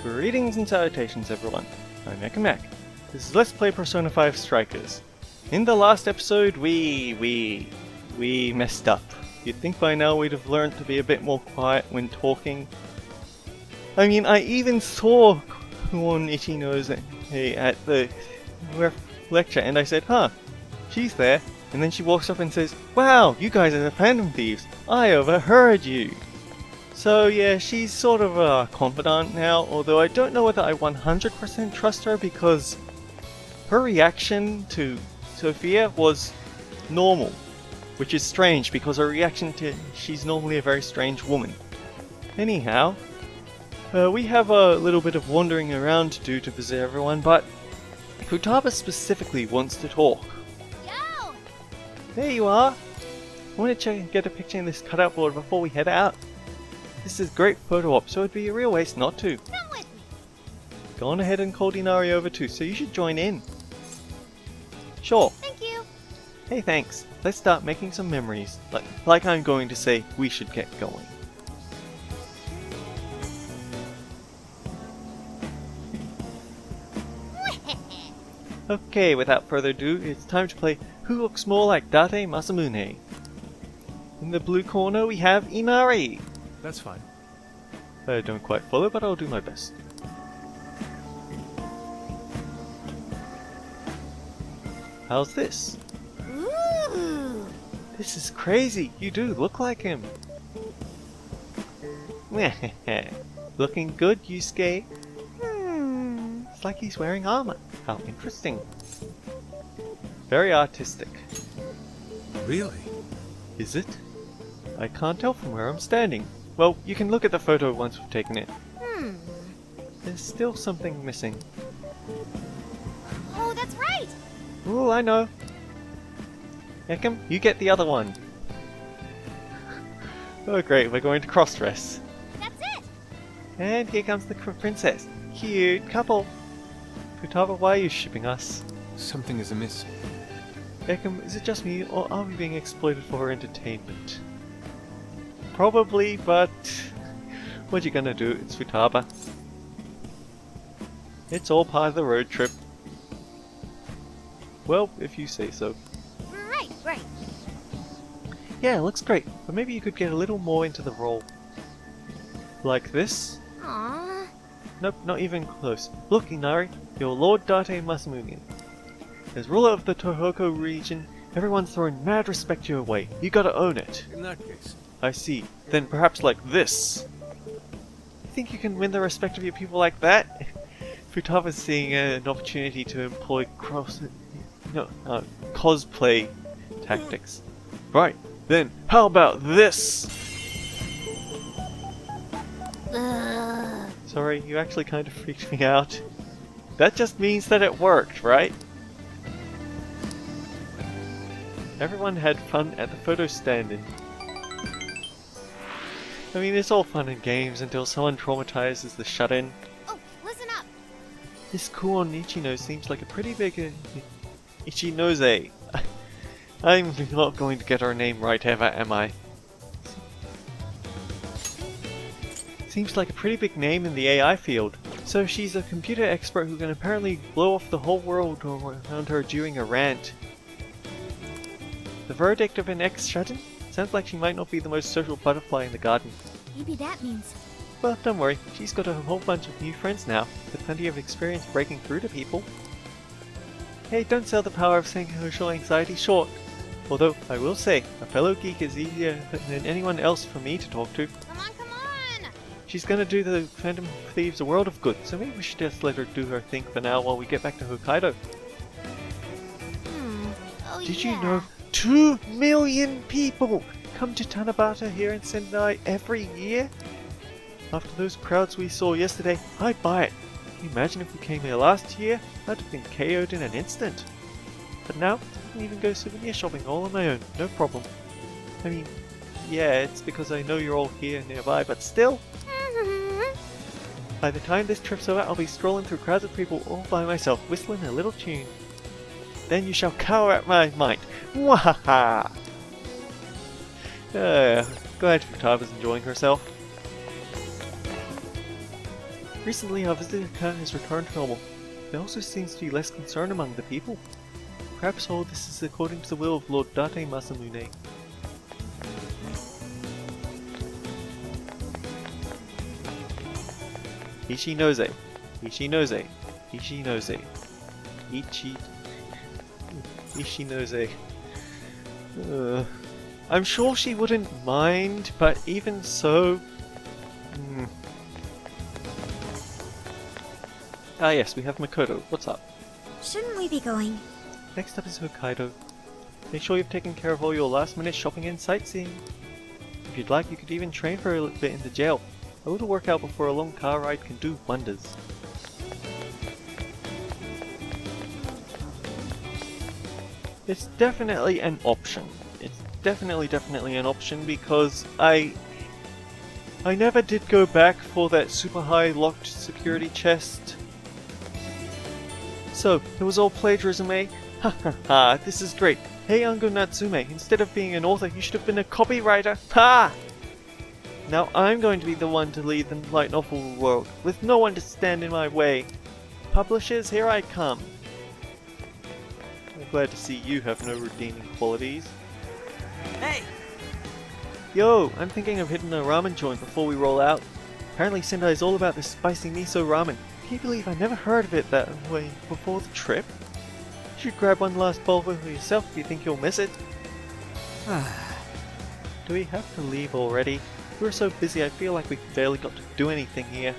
Greetings and salutations everyone, I'm Mac. This is Let's Play Persona 5 Strikers. In the last episode we messed up. You'd think by now we'd have learned to be a bit more quiet when talking. I mean, I even saw Kuon Ichinose at the lecture and I said, huh, she's there. And then she walks up and says, wow, you guys are the Phantom Thieves, I overheard you. So yeah, she's sort of a confidant now, although I don't know whether I 100% trust her because her reaction to Sophia was normal, which is strange because her reaction to she's normally a very strange woman. Anyhow, we have a little bit of wandering around to do to visit everyone, but Futaba specifically wants to talk. Yo! There you are! I want to check and get a picture in this cutout board before we head out. This is great photo op, so it'd be a real waste not to. Come with me. Go on ahead and call Inari over too, so you should join in. Sure. Thank you. Hey, thanks. Let's start making some memories. Like I'm going to say, we should get going. Okay, without further ado, it's time to play Who Looks More Like Date Masamune. In the blue corner we have Inari. That's fine. I don't quite follow, but I'll do my best. How's this? Ooh. This is crazy. You do look like him. Looking good, Yusuke. It's like he's wearing armor. How interesting. Very artistic. Really? Is it? I can't tell from where I'm standing. Well, you can look at the photo once we've taken it. There's still something missing. Oh, that's right. Ooh, I know. Ekim, you get the other one. Oh great, we're going to cross-dress. That's it. And here comes the princess. Cute couple. Futaba, why are you shipping us? Something is amiss. Ekim, is it just me, or are we being exploited for our entertainment? Probably, but what you gonna do? It's Futaba. It's all part of the road trip. Well, if you say so. Right. Yeah, it looks great, but maybe you could get a little more into the role. Like this? Aww. Nope, not even close. Look, Inari, you're Lord Date Masamune. As ruler of the Tohoku region, everyone's throwing mad respect your way. You gotta own it. In that case. I see. Then perhaps like this. You think you can win the respect of your people like that? Futaba's seeing an opportunity to employ cosplay tactics. Right, then how about this? Ugh. Sorry, you actually kind of freaked me out. That just means that it worked, right? Everyone had fun at the photo stand-in. I mean, it's all fun and games until someone traumatizes the shut-in. Oh, listen up. This Kuon Ichinose seems like a pretty big Ichinose. I'm not going to get her name right ever, am I? Seems like a pretty big name in the AI field. So she's a computer expert who can apparently blow off the whole world around her during a rant. The verdict of an ex-shut-in? Sounds like she might not be the most social butterfly in the garden. Maybe that means... Well, don't worry, she's got a whole bunch of new friends now, with plenty of experience breaking through to people. Hey, don't sell the power of saying social anxiety short. Although, I will say, a fellow geek is easier than anyone else for me to talk to. Come on! She's gonna do the Phantom Thieves a world of good, so maybe we should just let her do her thing for now while we get back to Hokkaido. Oh, Did yeah. you know 2 million people come to Tanabata here in Sendai every year? After those crowds we saw yesterday, I'd buy it. Can you imagine if we came here last year? I'd have been KO'd in an instant. But now, I can even go souvenir shopping all on my own, no problem. I mean, yeah, it's because I know you're all here nearby, but still. By the time this trip's over, I'll be strolling through crowds of people all by myself, whistling a little tune. Then you shall cower at my might. Mwahaha! Glad Futaba's enjoying herself. Recently our visitor count has returned to normal. There also seems to be less concern among the people. Perhaps all this is according to the will of Lord HattyMikune. Ishinose. Ishinose. Ishinose. Ishinose. I'm sure she wouldn't mind, but even so... Ah yes, we have Makoto. What's up? Shouldn't we be going? Next up is Hokkaido. Make sure you've taken care of all your last minute shopping and sightseeing. If you'd like, you could even train for a little bit in the jail. A little workout before a long car ride can do wonders. It's definitely an option. It's definitely an option because I never did go back for that super high locked security chest. So, it was all plagiarism, eh? Ha ha ha, this is great. Hey Ango Natsume, instead of being an author, you should have been a copywriter. Ha! Now I'm going to be the one to lead the light novel world, with no one to stand in my way. Publishers, here I come. I'm glad to see you have no redeeming qualities. Hey! Yo, I'm thinking of hitting a ramen joint before we roll out. Apparently Sendai's all about this spicy miso ramen. Can you believe I never heard of it that way before the trip? You should grab one last bowl for yourself if you think you'll miss it. Do we have to leave already? We're so busy I feel like we've barely got to do anything here.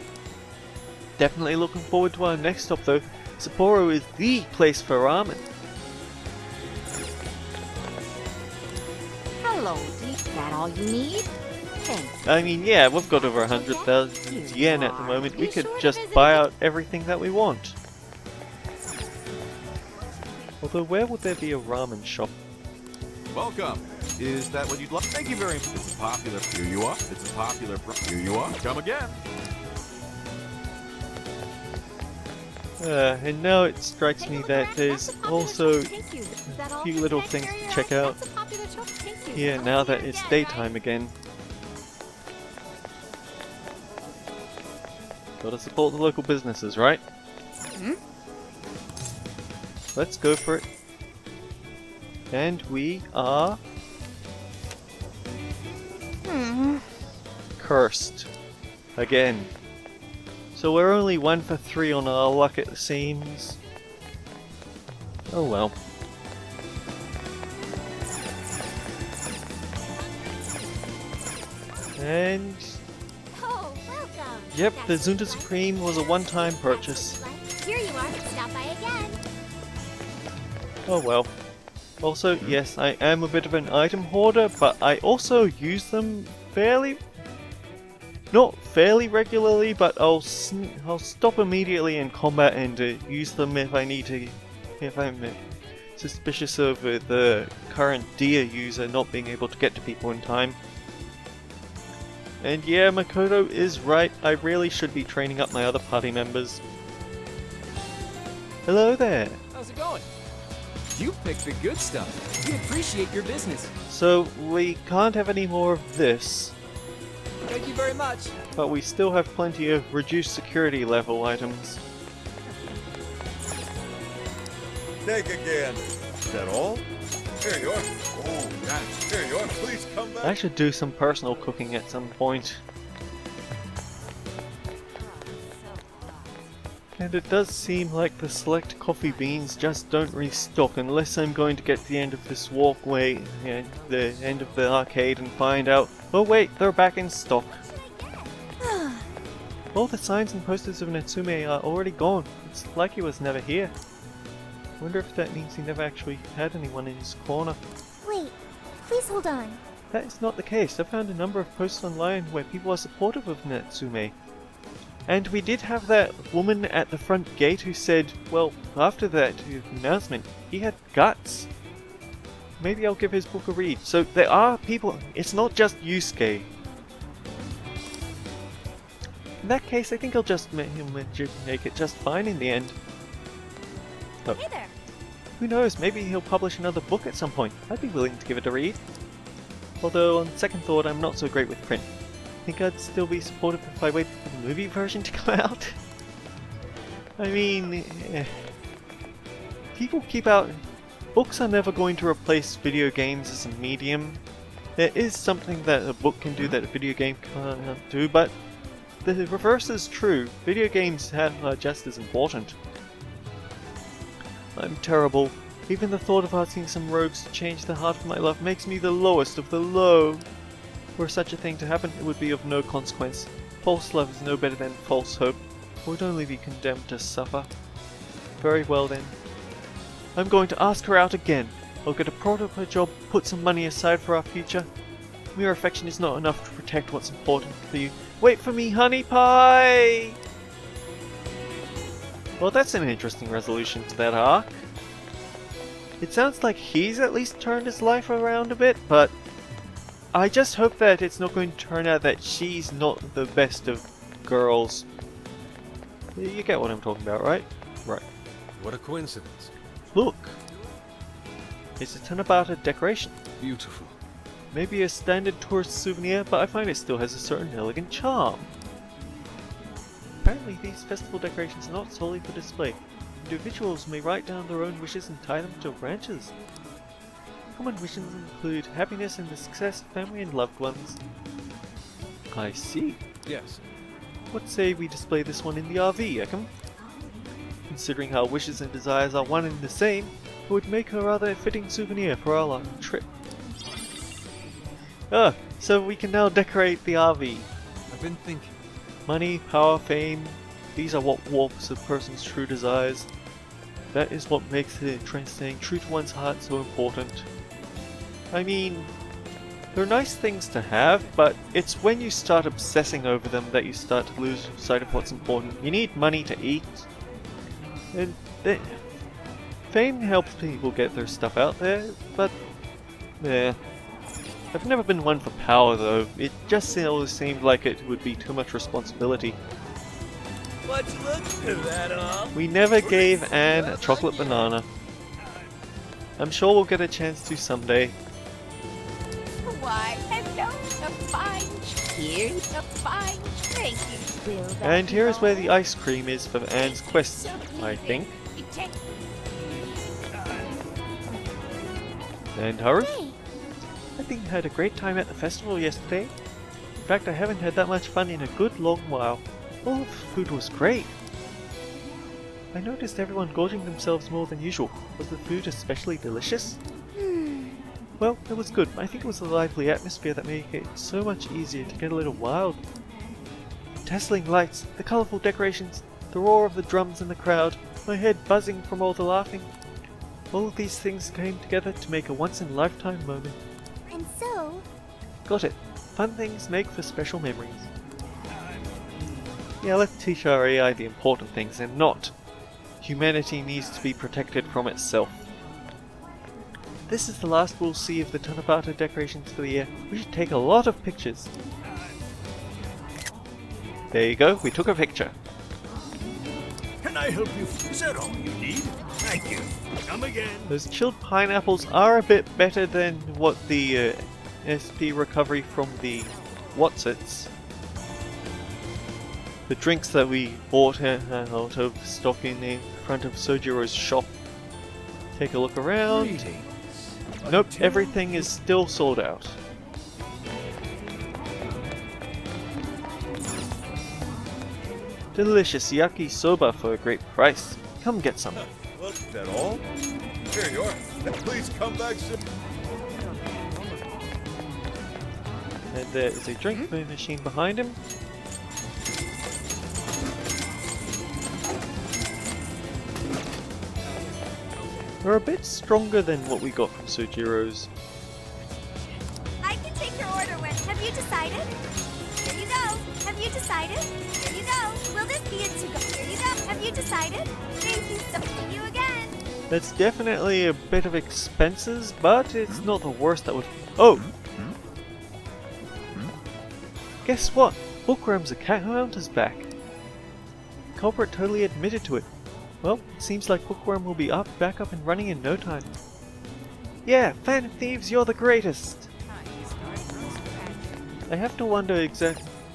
Definitely looking forward to our next stop though. Sapporo is THE place for ramen. Hello, is that all you need? Thanks. I mean, yeah, we've got over 100,000 yen at the moment. We could just buy out everything that we want. Although, where would there be a ramen shop? Welcome. Is that what you'd like? Thank you very much. It's a popular. Here you are. It's a popular. Here you are. Come again. And now it strikes me that there's also a few little things to check out here now that it's daytime again. Gotta support the local businesses, right? Let's go for it. And we are... cursed. Again. So we're only 1 for 3 on our luck it seems. Oh well. And... Oh, welcome. yep, the That's Zunda right. Supreme was a one-time purchase. Here you are. Stop by again. Oh well. Also, yes, I am a bit of an item hoarder, but I also use them fairly... not fairly regularly, but I'll stop immediately in combat and use them if I need to... if I'm suspicious of the current Dia user not being able to get to people in time. And yeah, Makoto is right, I really should be training up my other party members. Hello there! How's it going? You picked the good stuff. We appreciate your business. So, we can't have any more of this, Thank you very much. but we still have plenty of reduced security level items. Take again. Is that all? Here you are. Oh, yes. Here you are. Please come back. I should do some personal cooking at some point. And it does seem like the select coffee beans just don't restock unless I'm going to get to the end of this walkway and the end of the arcade and find out, oh wait, they're back in stock. All the signs and posters of Natsume are already gone. It's like he was never here. Wonder if that means he never actually had anyone in his corner. Wait, please hold on. That is not the case. I found a number of posts online where people are supportive of Natsume. And we did have that woman at the front gate who said, well, after that announcement, he had guts. Maybe I'll give his book a read. So there are people, it's not just Yusuke. In that case, I think I'll just make it just fine in the end. Oh. Hey there. Who knows, maybe he'll publish another book at some point. I'd be willing to give it a read. Although, on second thought, I'm not so great with print. think I'd still be supportive if I waited for the movie version to come out. I mean, people keep out. Books are never going to replace video games as a medium. There is something that a book can do that a video game can't do, but the reverse is true. Video games are just as important. I'm terrible. Even the thought of asking some rogues to change the heart of my love makes me the lowest of the low. Were such a thing to happen, it would be of no consequence. False love is no better than false hope. It would only be condemned to suffer. Very well then. I'm going to ask her out again. I'll get a proper job, put some money aside for our future. Mere affection is not enough to protect what's important for you. Wait for me, honey pie! Well, that's an interesting resolution to that arc. It sounds like he's at least turned his life around a bit, but I just hope that it's not going to turn out that she's not the best of girls. You get what I'm talking about, right? Right. What a coincidence. Look! It's a Tanabata decoration. Beautiful. Maybe a standard tourist souvenir, but I find it still has a certain elegant charm. Apparently these festival decorations are not solely for display. Individuals may write down their own wishes and tie them to branches. Common wishes include happiness and the success of family and loved ones. I see. Yes. What say we display this one in the RV, Ekam? Considering how wishes and desires are one and the same, it would make a rather fitting souvenir for our long trip. Ah, so we can now decorate the RV. I've been thinking. Money, power, fame, these are what warps a person's true desires. That is what makes staying true to one's heart so important. I mean, they're nice things to have, but it's when you start obsessing over them that you start to lose sight of what's important. You need money to eat, and fame helps people get their stuff out there, but I've never been one for power though. It just always seemed like it would be too much responsibility. What's looking at that, huh? We never gave Anne a chocolate banana. I'm sure we'll get a chance to someday. Why, hello, a fine here's a fine thank you. Will that And here is where be the ice cream is for Anne's quest, I think. And Haru? Hey, I think I had a great time at the festival yesterday. In fact, I haven't had that much fun in a good long while. All of the food was great. I noticed everyone gorging themselves more than usual. Was the food especially delicious? Well, it was good. I think it was the lively atmosphere that made it so much easier to get a little wild. Dazzling lights, the colourful decorations, the roar of the drums in the crowd, my head buzzing from all the laughing. All of these things came together to make a once-in-a-lifetime moment. and so, Got it. Fun things make for special memories. Yeah, let's teach our AI the important things and not humanity needs to be protected from itself. This is the last we'll see of the Tanabata decorations for the year. We should take a lot of pictures. There you go, we took a picture. Can I help you? Is that all you need? Thank you. Come again. Those chilled pineapples are a bit better than what the SP recovery from the Whatsits. The drinks that we bought out of stock in the front of Sojiro's shop. Take a look around. Greetings. Nope, everything is still sold out. Delicious yakisoba for a great price. Come get some. Well, is that all? Here you are. Please come back soon. And there is a drink machine behind him. They're a bit stronger than what we got from Sojiro's. I can take your order when. Have you decided? Here you go. Have you decided? Here you go. Will this be a to-go? Here you go. Have you decided? Thank you so much. You again. That's definitely a bit of expenses, but it's not the worst that would... Oh! Guess what? Bookworm's account is back. Culprit totally admitted to it. Well, it seems like Bookworm will be back up and running in no time. Yeah, Fan Thieves, you're the greatest! I have to wonder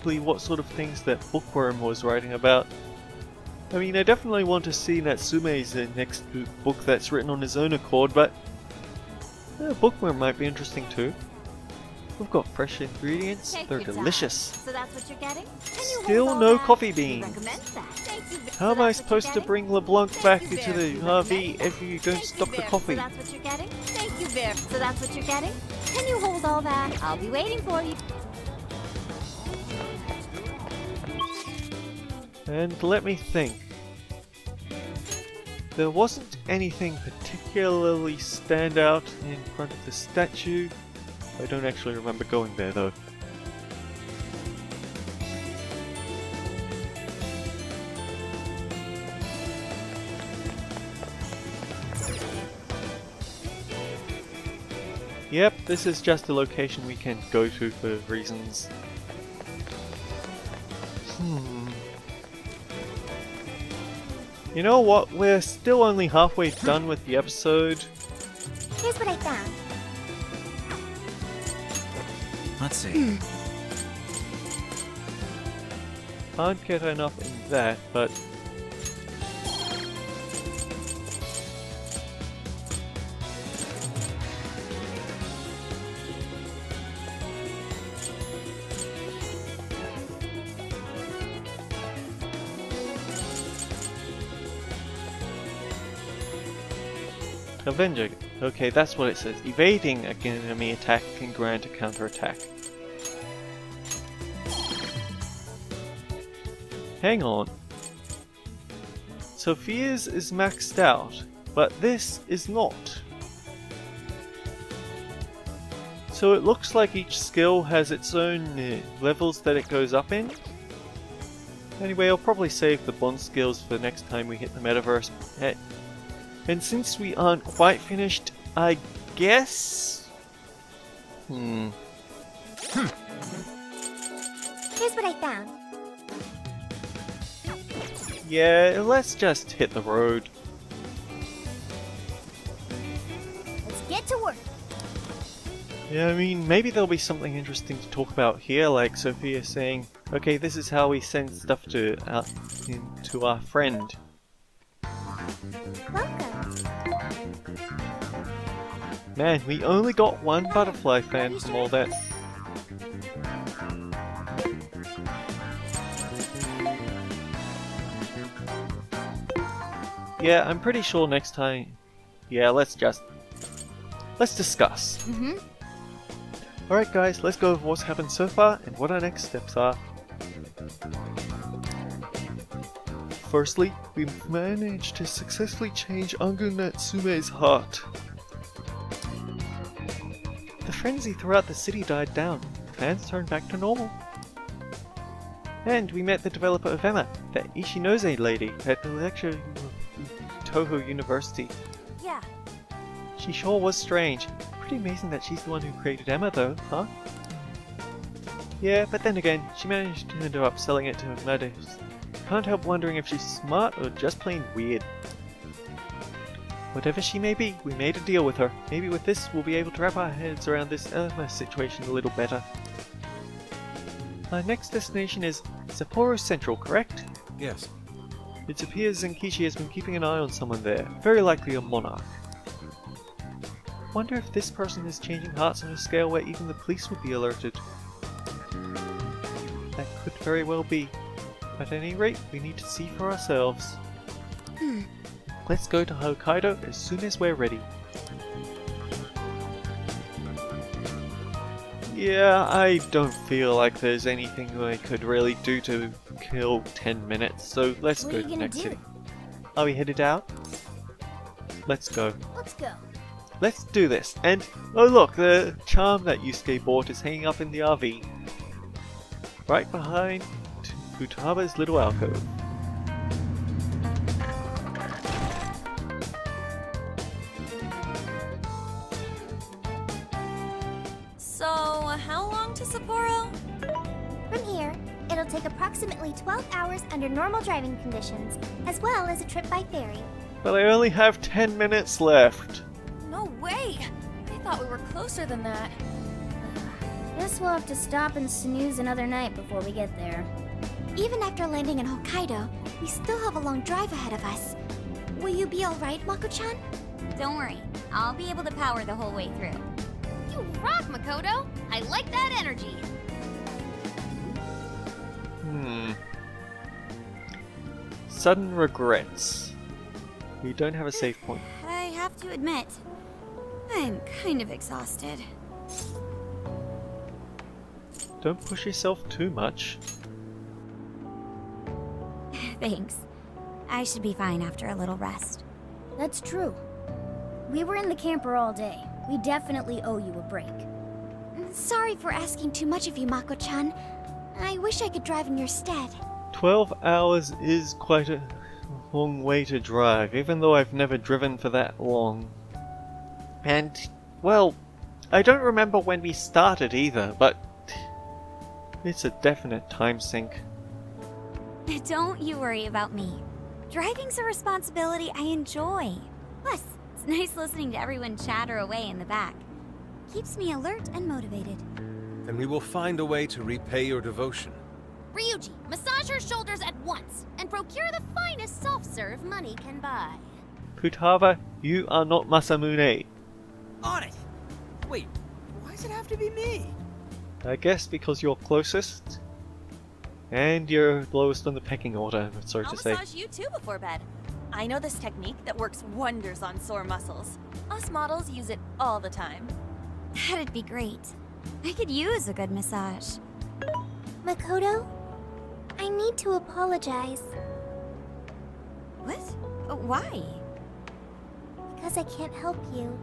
exactly what sort of things that Bookworm was writing about. I mean, I definitely want to see Natsume's next book that's written on his own accord, but Bookworm might be interesting too. We've got fresh ingredients, Take they're your time. delicious. So that's what you're getting? Can you hold Still all no that? coffee We beans. recommend that. Thank you. How am I supposed to bring LeBlanc Thank back you into very the much. RV if you don't stop the So coffee? that's what you're getting? Thank you very. So that's what you're getting? Can you hold all that? I'll be waiting for you. And let me think. There wasn't anything particularly stand out in front of the statue. I don't actually remember going there though. Yep, this is just a location we can go to for reasons. You know what? We're still only halfway done with the episode. Here's what I found. Let's see. Can't get enough in that, but... Avenger. Okay, that's what it says. Evading an enemy attack can grant a counter-attack. Hang on. Sophia's is maxed out, but this is not. So it looks like each skill has its own levels that it goes up in. Anyway, I'll probably save the bond skills for next time we hit the metaverse. And since we aren't quite finished, I guess... Here's what I found. Yeah, let's just hit the road. Let's get to work. Yeah, I mean, maybe there'll be something interesting to talk about here, like Sophia saying, okay, this is how we send stuff to our friend. Welcome. Man, we only got one butterfly fan from all that. Yeah, I'm pretty sure next time... Yeah, let's discuss. Alright guys, let's go over what's happened so far and what our next steps are. Firstly, we managed to successfully change Angu Natsume's heart. The frenzy throughout the city died down, fans turned back to normal. And we met the developer of Emma, that Ishinose lady, at the lecture of Toho University. Yeah. She sure was strange. Pretty amazing that she's the one who created Emma though, huh? Yeah, but then again, she managed to end up selling it to Amadeus. Can't help wondering if she's smart or just plain weird. Whatever she may be, we made a deal with her. Maybe with this we'll be able to wrap our heads around this Emma situation a little better. Our next destination is Sapporo Central, correct? Yes. It appears Zenkichi has been keeping an eye on someone there, very likely a monarch. Wonder if this person is changing hearts on a scale where even the police would be alerted. That could very well be. At any rate, we need to see for ourselves. Let's go to Hokkaido as soon as we're ready. Yeah, I don't feel like there's anything I could really do to kill 10 minutes, so let's What go are to you the gonna next do? city. Are we headed out? Let's go. Let's go. Let's do this. And, oh look, the charm that Yusuke bought is hanging up in the RV. Right behind Futaba's little alcove. So, how long to Sapporo? From here, it'll take approximately 12 hours under normal driving conditions, as well as a trip by ferry. But I only have 10 minutes left. No way! I thought we were closer than that. Guess we'll have to stop and snooze another night before we get there. Even after landing in Hokkaido, we still have a long drive ahead of us. Will you be alright, Mako-chan? Don't worry, I'll be able to power the whole way through. You rock, Makoto! I like that energy! Sudden regrets. We don't have a save point. I have to admit, I'm kind of exhausted. Don't push yourself too much. Thanks. I should be fine after a little rest. That's true. We were in the camper all day. We definitely owe you a break. Sorry for asking too much of you, Mako-chan. I wish I could drive in your stead. 12 hours is quite a long way to drive, even though I've never driven for that long. And, well, I don't remember when we started either, but it's a definite time sink. Don't you worry about me. Driving's a responsibility I enjoy. Plus, it's nice listening to everyone chatter away in the back. Keeps me alert and motivated. Then we will find a way to repay your devotion. Ryuji, massage her shoulders at once and procure the finest soft-serve money can buy. Futaba, you are not Masamune. On it! Wait, why does it have to be me? I guess because you're closest. And you're lowest on the pecking order, sorry to say. I'll massage you too before bed. I know this technique that works wonders on sore muscles. Us models use it all the time. That'd be great. I could use a good massage. Makoto, I need to apologize. What? Why? Because I can't help you.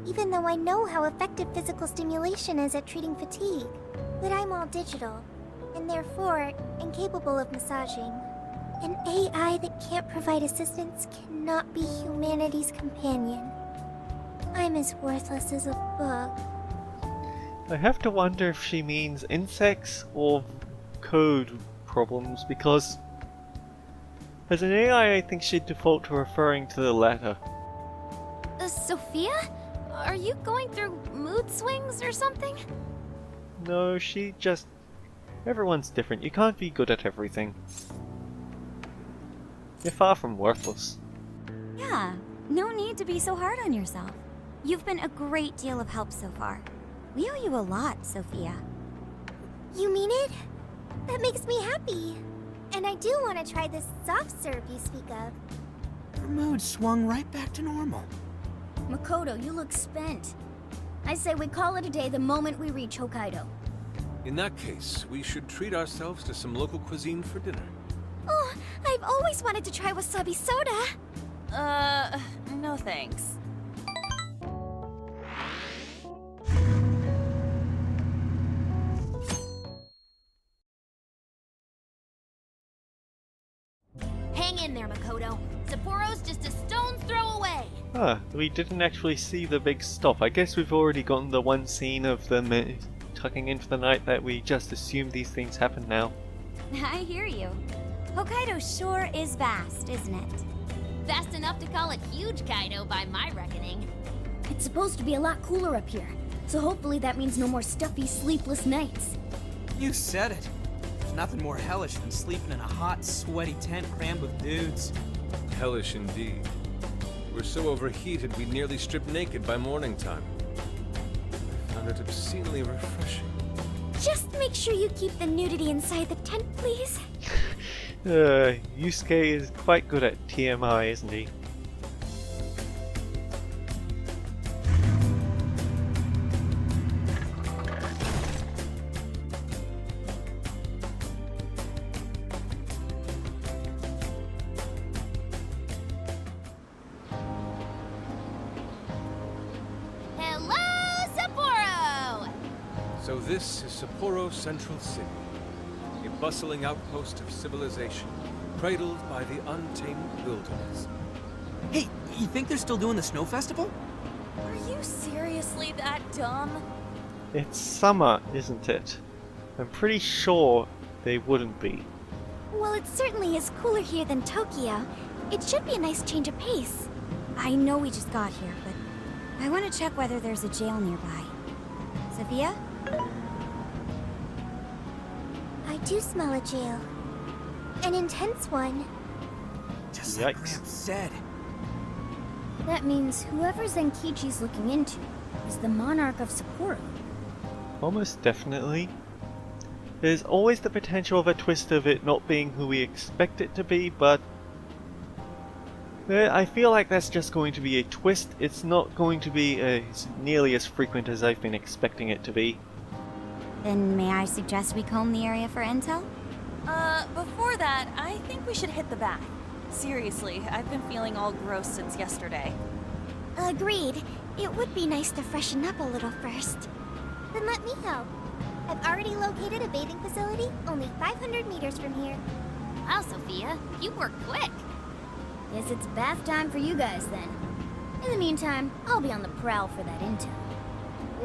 Even though I know how effective physical stimulation is at treating fatigue. But I'm all digital, and therefore incapable of massaging. An AI that can't provide assistance cannot be humanity's companion. I'm as worthless as a bug. I have to wonder if she means insects or code problems, because as an AI I think she'd default to referring to the latter. Sophia? Are you going through mood swings or something? No, she just... Everyone's different. You can't be good at everything. You're far from worthless. Yeah, no need to be so hard on yourself. You've been a great deal of help so far. We owe you a lot, Sophia. You mean it? That makes me happy. And I do want to try this soft serve you speak of. Her mood swung right back to normal. Makoto, you look spent. I say we call it a day the moment we reach Hokkaido. In that case, we should treat ourselves to some local cuisine for dinner. Oh, I've always wanted to try wasabi soda. No thanks. Hang in there, Makoto. Sapporo's just a stone's throw away. Ah, we didn't actually see the big stop. I guess we've already gotten the one scene of them tucking in for the night that we just assume these things happen now. I hear you. Hokkaido sure is vast, isn't it? Vast enough to call it huge, Kaido, by my reckoning. It's supposed to be a lot cooler up here, so hopefully that means no more stuffy, sleepless nights. You said it. There's nothing more hellish than sleeping in a hot, sweaty tent crammed with dudes. Hellish indeed. We're so overheated we nearly stripped naked by morning time. I found it obscenely refreshing. Just make sure you keep the nudity inside the tent, please. Yusuke is quite good at TMI, isn't he? Hello, Sapporo! So this is Sapporo Central City, a bustling outpost of civilization, cradled by the untamed wilderness. Hey, you think they're still doing the snow festival? Are you seriously that dumb? It's summer, isn't it? I'm pretty sure they wouldn't be. Well, it certainly is cooler here than Tokyo. It should be a nice change of pace. I know we just got here, but I want to check whether there's a jail nearby. Sophia? do smell a jail. An intense one. Just like Yikes. Gramps said. That means whoever Zenkichi's looking into is the monarch of Sapporo. Almost definitely. There's always the potential of a twist of it not being who we expect it to be, but I feel like that's just going to be a twist. It's not going to be nearly as frequent as I've been expecting it to be. Then may I suggest we comb the area for intel? Before that, I think we should hit the bath. Seriously, I've been feeling all gross since yesterday. Agreed. It would be nice to freshen up a little first. Then let me help. I've already located a bathing facility only 500 meters from here. Wow, Sophia, you work quick. Guess it's bath time for you guys then. In the meantime, I'll be on the prowl for that intel.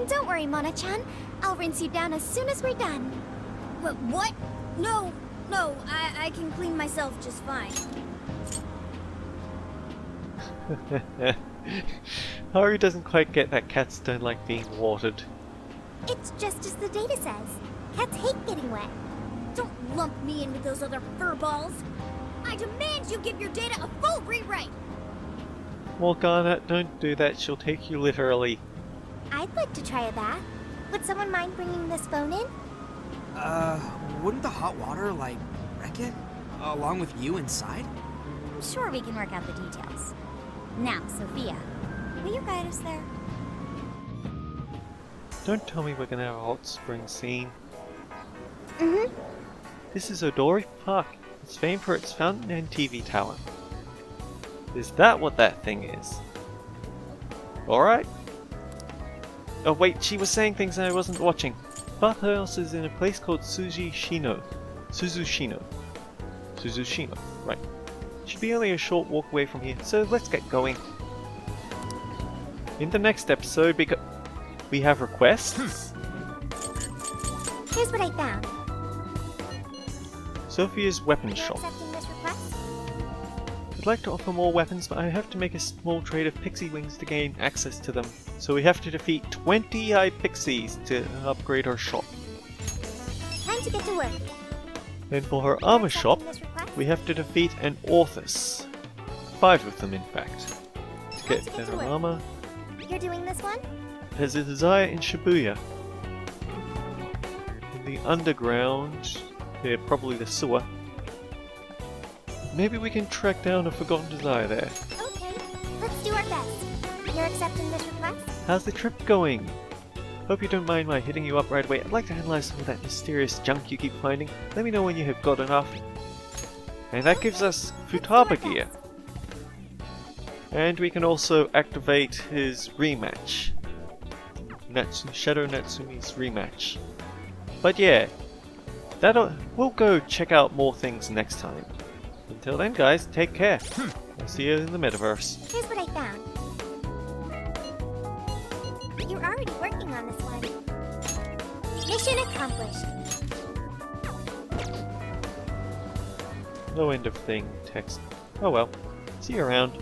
Don't worry, Mona-chan. I'll rinse you down as soon as we're done. What? No, I can clean myself just fine. Haru doesn't quite get that cats don't like being watered. It's just as the data says. Cats hate getting wet. Don't lump me in with those other furballs. I demand you give your data a full rewrite. Morgana, don't do that, she'll take you literally. I'd like to try a bath. Would someone mind bringing this phone in? Wouldn't the hot water, like, wreck it? Along with you inside? I'm sure we can work out the details. Now, Sophia, will you guide us there? Don't tell me we're gonna have a hot spring scene. Mm-hmm. This is Odori Park. It's famed for its fountain and TV tower. Is that what that thing is? Alright. Oh wait, she was saying things and I wasn't watching. Bathhouse is in a place called Suzushino, right. Should be only a short walk away from here, so let's get going. In the next episode, because we have requests. Here's what I found. Sophia's weapon You're shop. accepting this request? I'd like to offer more weapons, but I have to make a small trade of pixie wings to gain access to them. So we have to defeat 20 iPixies to upgrade our shop. Time to get to work. Then for her You're armor accepting shop, this request? we have to defeat an Orthus. 5 of them, in fact. To get to better work. armor. You're doing this one? There's a desire in Shibuya. In the underground, yeah, probably the sewer. Maybe we can track down a forgotten desire there. Okay, let's do our best. You're accepting this request? How's the trip going? Hope you don't mind my hitting you up right away. I'd like to analyze some of that mysterious junk you keep finding. Let me know when you have got enough. And that gives us Futaba gear. And we can also activate his rematch. Shadow Natsumi's rematch. But yeah, we'll go check out more things next time. Until then guys, take care. I'll see you in the metaverse. Here's what I found. You're already working on this one. Mission accomplished. No end of thing text. Oh well. See you around.